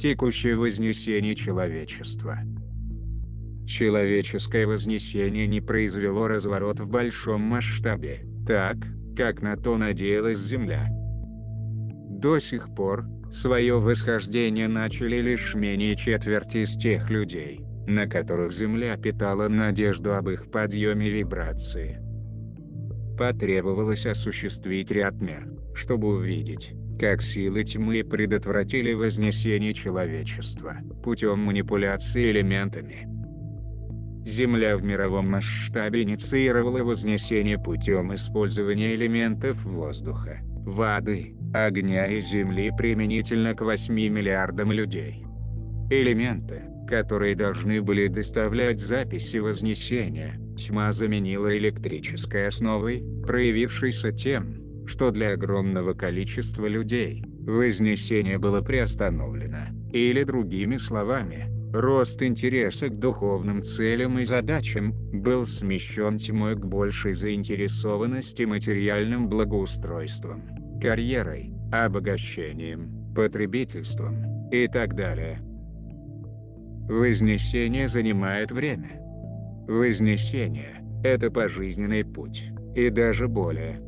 Текущее вознесение человечества. Человеческое вознесение не произвело разворот в большом масштабе, так, как на то надеялась Земля. До сих пор, свое восхождение начали лишь менее четверти из тех людей, на которых Земля питала надежду об их подъеме вибрации. Потребовалось осуществить ряд мер, чтобы увидеть, как силы тьмы предотвратили вознесение человечества путем манипуляции элементами. Земля в мировом масштабе инициировала вознесение путем использования элементов воздуха, воды, огня и земли применительно к 8 миллиардам людей. Элементы, которые должны были доставлять записи вознесения, тьма заменила электрической основой, проявившейся тем, что для огромного количества людей вознесение было приостановлено, или другими словами, рост интереса к духовным целям и задачам был смещен тьмой к большей заинтересованности материальным благоустройством, карьерой, обогащением, потребительством и так далее. Вознесение занимает время. Вознесение – это пожизненный путь, и даже более.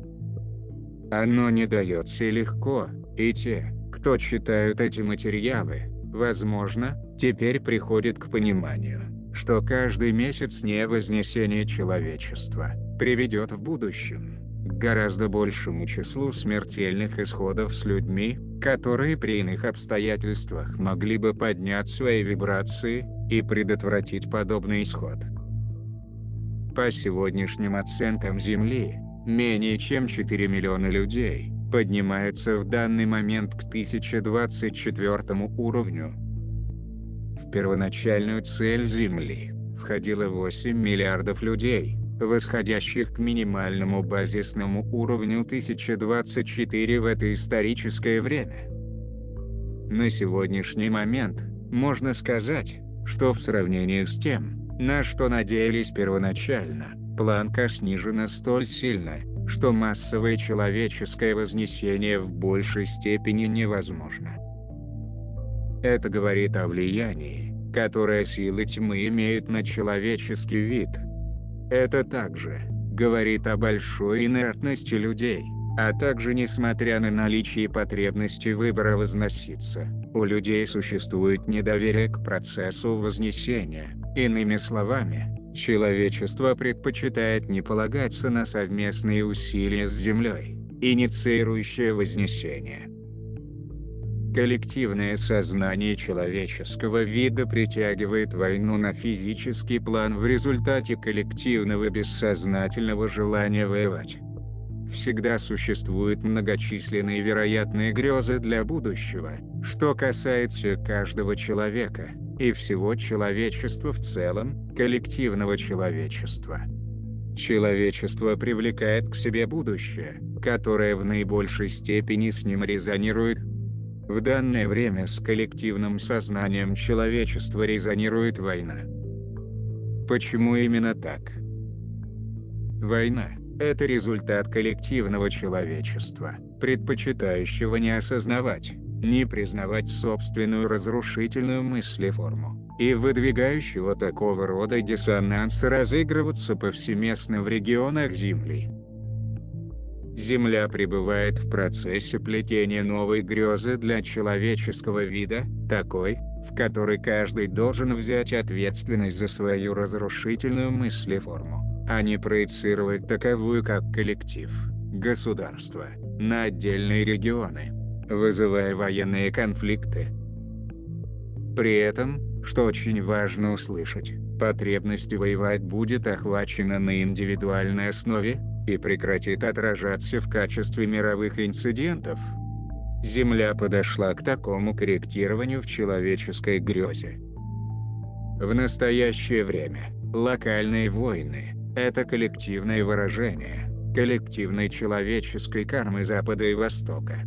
Оно не дается легко, и те, кто читают эти материалы, возможно, теперь приходят к пониманию, что каждый месяц невознесения человечества приведет в будущем к гораздо большему числу смертельных исходов с людьми, которые при иных обстоятельствах могли бы поднять свои вибрации и предотвратить подобный исход. По сегодняшним оценкам Земли, менее чем 4 миллиона людей поднимаются в данный момент к 1024 уровню. В первоначальную цель Земли входило 8 миллиардов людей, восходящих к минимальному базисному уровню 1024 в это историческое время. На сегодняшний момент, можно сказать, что в сравнении с тем, на что надеялись первоначально, планка снижена столь сильно, что массовое человеческое вознесение в большей степени невозможно. Это говорит о влиянии, которое силы тьмы имеют на человеческий вид. Это также говорит о большой инертности людей, а также, несмотря на наличие потребности выбора возноситься, у людей существует недоверие к процессу вознесения. Иными словами, человечество предпочитает не полагаться на совместные усилия с Землей, инициирующие вознесение. Коллективное сознание человеческого вида притягивает войну на физический план в результате коллективного бессознательного желания воевать. Всегда существуют многочисленные вероятные грезы для будущего, что касается каждого человека, и всего человечества в целом, коллективного человечества. Человечество привлекает к себе будущее, которое в наибольшей степени с ним резонирует. В данное время с коллективным сознанием человечества резонирует война. Почему именно так? Война – это результат коллективного человечества, предпочитающего не осознавать, не признавать собственную разрушительную мыслеформу, и выдвигающего такого рода диссонанс разыгрываться повсеместно в регионах Земли. Земля пребывает в процессе плетения новой грезы для человеческого вида, такой, в которой каждый должен взять ответственность за свою разрушительную мыслеформу, а не проецировать таковую как коллектив, государство, на отдельные регионы, вызывая военные конфликты. При этом, что очень важно услышать, потребность воевать будет охвачена на индивидуальной основе и прекратит отражаться в качестве мировых инцидентов. Земля подошла к такому корректированию в человеческой грезе. В настоящее время, локальные войны – это коллективное выражение коллективной человеческой кармы Запада и Востока.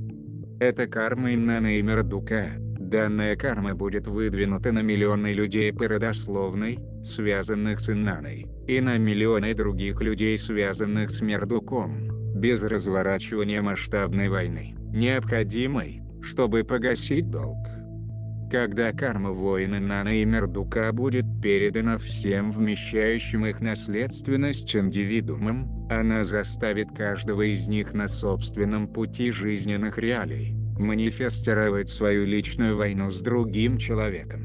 Это карма Иннана и Мердука. Данная карма будет выдвинута на миллионы людей по родословной, связанных с Иннаной, и на миллионы других людей, связанных с Мердуком, без разворачивания масштабной войны, необходимой, чтобы погасить долг. Когда карма воина Нана и Мердука будет передана всем вмещающим их наследственность индивидуумам, она заставит каждого из них на собственном пути жизненных реалий манифестировать свою личную войну с другим человеком.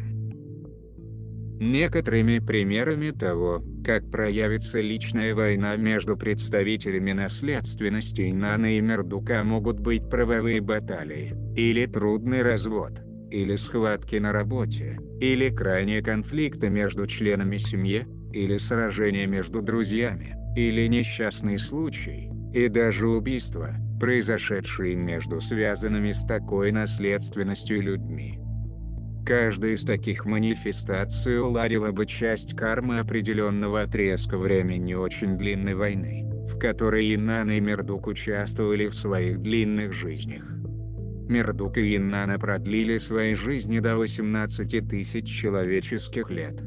Некоторыми примерами того, как проявится личная война между представителями наследственности Нана и Мердука, могут быть правовые баталии, или трудный развод, или схватки на работе, или крайние конфликты между членами семьи, или сражения между друзьями, или несчастный случай, и даже убийства, произошедшие между связанными с такой наследственностью людьми. Каждая из таких манифестаций уладила бы часть кармы определенного отрезка времени очень длинной войны, в которой Инанна и Мердук участвовали в своих длинных жизнях. Мердук и Инанна продлили свои жизни до 18 тысяч человеческих лет.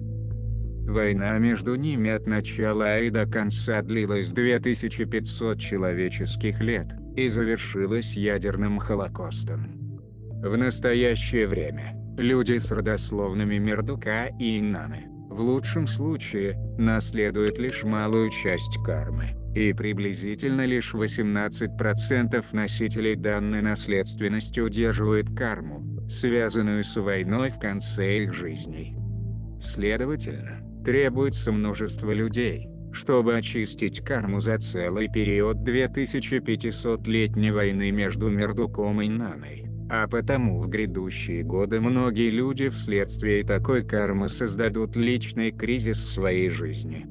Война между ними от начала и до конца длилась 2500 человеческих лет, и завершилась ядерным холокостом. В настоящее время, люди с родословными Мердука и Инанны, в лучшем случае, наследуют лишь малую часть кармы, и приблизительно лишь 18% носителей данной наследственности удерживают карму, связанную с войной в конце их жизней. Следовательно, требуется множество людей, чтобы очистить карму за целый период 2500-летней войны между Мердуком и Инанной. А потому в грядущие годы многие люди вследствие такой кармы создадут личный кризис в своей жизни.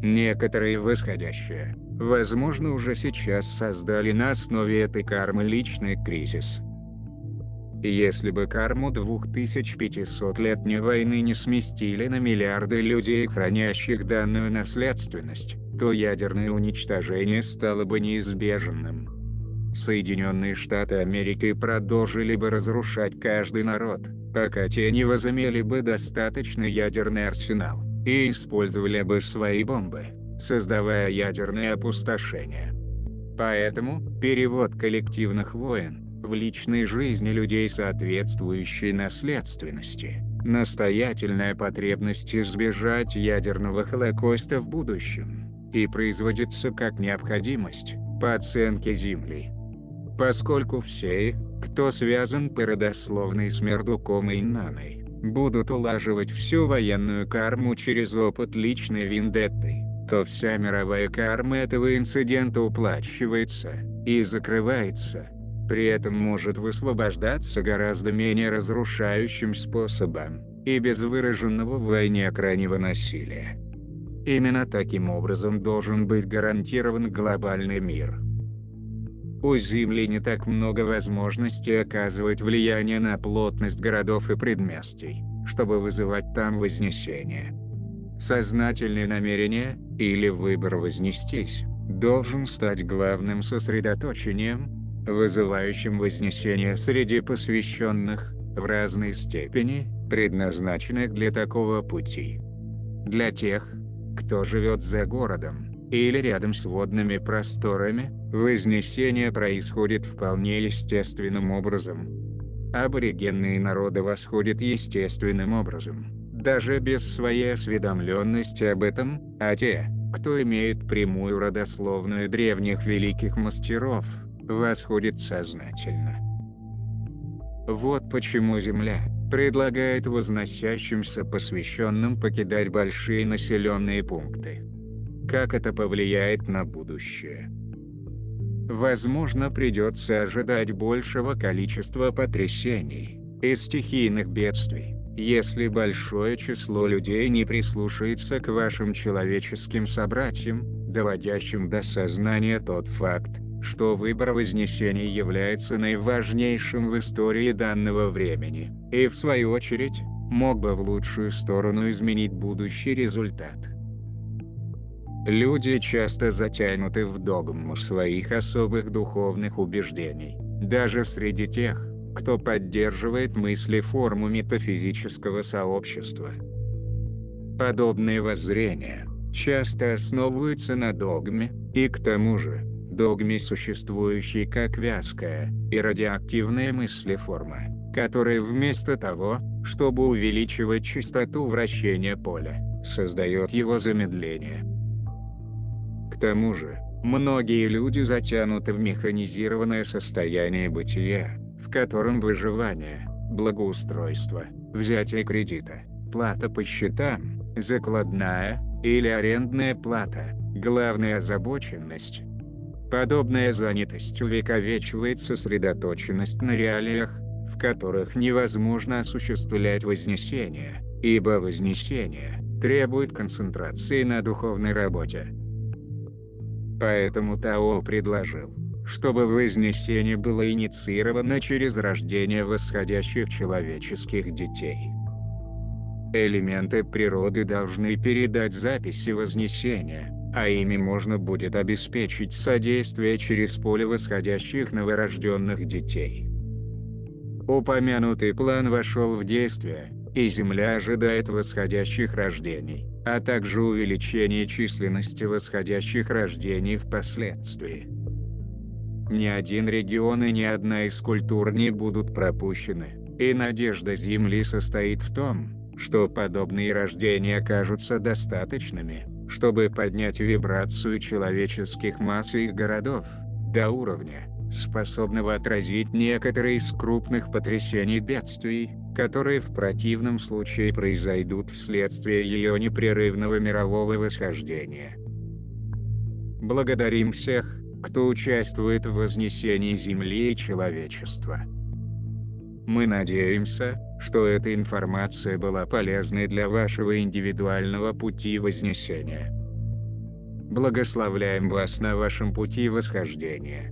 Некоторые восходящие, возможно, уже сейчас создали на основе этой кармы личный кризис. Если бы карму 2500-летней войны не сместили на миллиарды людей, хранящих данную наследственность, то ядерное уничтожение стало бы неизбежным. Соединенные Штаты Америки продолжили бы разрушать каждый народ, пока те не возымели бы достаточный ядерный арсенал, и использовали бы свои бомбы, создавая ядерное опустошение. Поэтому, перевод коллективных войн в личной жизни людей соответствующей наследственности, настоятельная потребность избежать ядерного холокоста в будущем, и производится как необходимость, по оценке Земли. Поскольку все, кто связан по родословной с Мердуком и Инанной, будут улаживать всю военную карму через опыт личной вендетты, то вся мировая карма этого инцидента уплачивается и закрывается, при этом может высвобождаться гораздо менее разрушающим способом, и без выраженного в войне крайнего насилия. Именно таким образом должен быть гарантирован глобальный мир. У Земли не так много возможностей оказывать влияние на плотность городов и предместий, чтобы вызывать там вознесение. Сознательное намерение, или выбор вознестись, должен стать главным сосредоточением, вызывающим вознесение среди посвященных, в разной степени, предназначенных для такого пути. Для тех, кто живет за городом, или рядом с водными просторами, вознесение происходит вполне естественным образом. Аборигенные народы восходят естественным образом, даже без своей осведомленности об этом, а те, кто имеет прямую родословную древних великих мастеров, восходят сознательно. Вот почему Земля предлагает возносящимся посвященным покидать большие населенные пункты. Как это повлияет на будущее? Возможно, придется ожидать большего количества потрясений и стихийных бедствий, если большое число людей не прислушается к вашим человеческим собратьям, доводящим до сознания тот факт, что выбор вознесения является наиважнейшим в истории данного времени, и в свою очередь, мог бы в лучшую сторону изменить будущий результат. Люди часто затянуты в догму своих особых духовных убеждений, даже среди тех, кто поддерживает мысли-форму метафизического сообщества. Подобные воззрения часто основываются на догме, и к тому же, догме, существующей как вязкая и радиоактивная мыслеформа, который вместо того, чтобы увеличивать частоту вращения поля, создает его замедление. К тому же, многие люди затянуты в механизированное состояние бытия, в котором выживание, благоустройство, взятие кредита, плата по счетам, закладная или арендная плата – главная озабоченность. Подобная занятость увековечивает сосредоточенность на реалиях, в которых невозможно осуществлять вознесение, ибо вознесение требует концентрации на духовной работе. Поэтому Тао предложил, чтобы вознесение было инициировано через рождение восходящих человеческих детей. Элементы природы должны передать записи вознесения, а ими можно будет обеспечить содействие через поле восходящих новорожденных детей. Упомянутый план вошел в действие, и Земля ожидает восходящих рождений, а также увеличения численности восходящих рождений впоследствии. Ни один регион и ни одна из культур не будут пропущены, и надежда Земли состоит в том, что подобные рождения окажутся достаточными, чтобы поднять вибрацию человеческих масс и их городов до уровня, способного отразить некоторые из крупных потрясений бедствий, которые в противном случае произойдут вследствие ее непрерывного мирового восхождения. Благодарим всех, кто участвует в вознесении Земли и человечества. Мы надеемся, что эта информация была полезной для вашего индивидуального пути вознесения. Благословляем вас на вашем пути восхождения.